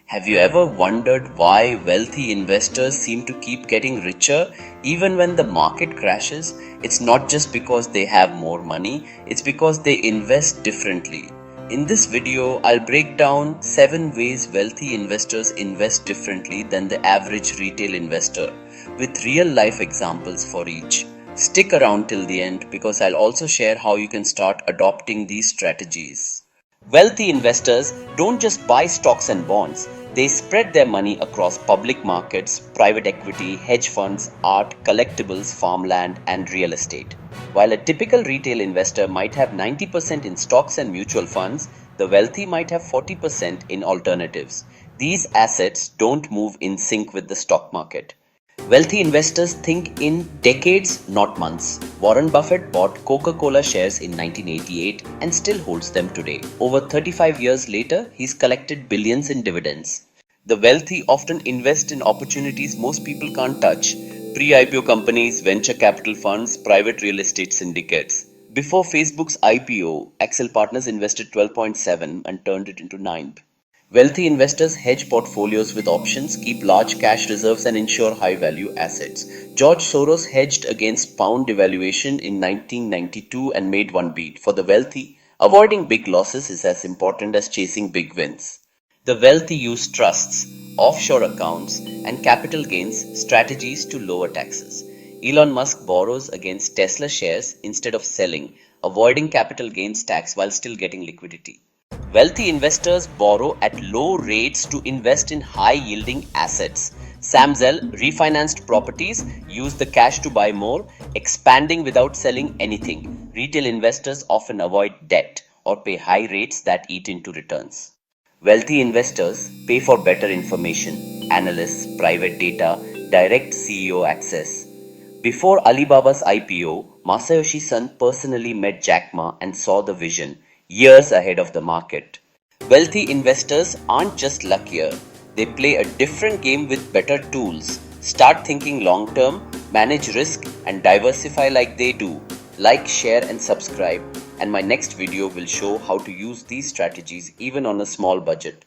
Have you ever wondered why wealthy investors seem to keep getting richer even when the market crashes? It's not just because they have more money, it's because they invest differently. In this video, I'll break down 7 ways wealthy investors invest differently than the average retail investor, with real life examples for each. Stick around till the end because I'll also share how you can start adopting these strategies. Wealthy investors don't just buy stocks and bonds, they spread their money across public markets, private equity, hedge funds, art, collectibles, farmland, and real estate. While a typical retail investor might have 90% in stocks and mutual funds, the wealthy might have 40% in alternatives. These assets don't move in sync with the stock market. Wealthy investors think in decades, not months. Warren Buffett bought Coca-Cola shares in 1988 and still holds them today. Over 35 years later, he's collected billions in dividends. The wealthy often invest in opportunities most people can't touch. Pre-IPO companies, venture capital funds, private real estate syndicates. Before Facebook's IPO, Accel Partners invested 12.7 and turned it into 9. Wealthy investors hedge portfolios with options, keep large cash reserves, and insure high value assets. George Soros hedged against pound devaluation in 1992 and made one beat. For the wealthy, avoiding big losses is as important as chasing big wins. The wealthy use trusts, offshore accounts, and capital gains strategies to lower taxes. Elon Musk borrows against Tesla shares instead of selling, avoiding capital gains tax while still getting liquidity. Wealthy investors borrow at low rates to invest in high-yielding assets. Sam Zell refinanced properties, used the cash to buy more, expanding without selling anything. Retail investors often avoid debt or pay high rates that eat into returns. Wealthy investors pay for better information, analysts, private data, direct CEO access. Before Alibaba's IPO, Masayoshi Son personally met Jack Ma and saw the vision, years ahead of the market. Wealthy investors aren't just luckier, they play a different game with better tools. Start thinking long term, manage risk, and diversify like they do. Like, share, and subscribe. And my next video will show how to use these strategies even on a small budget.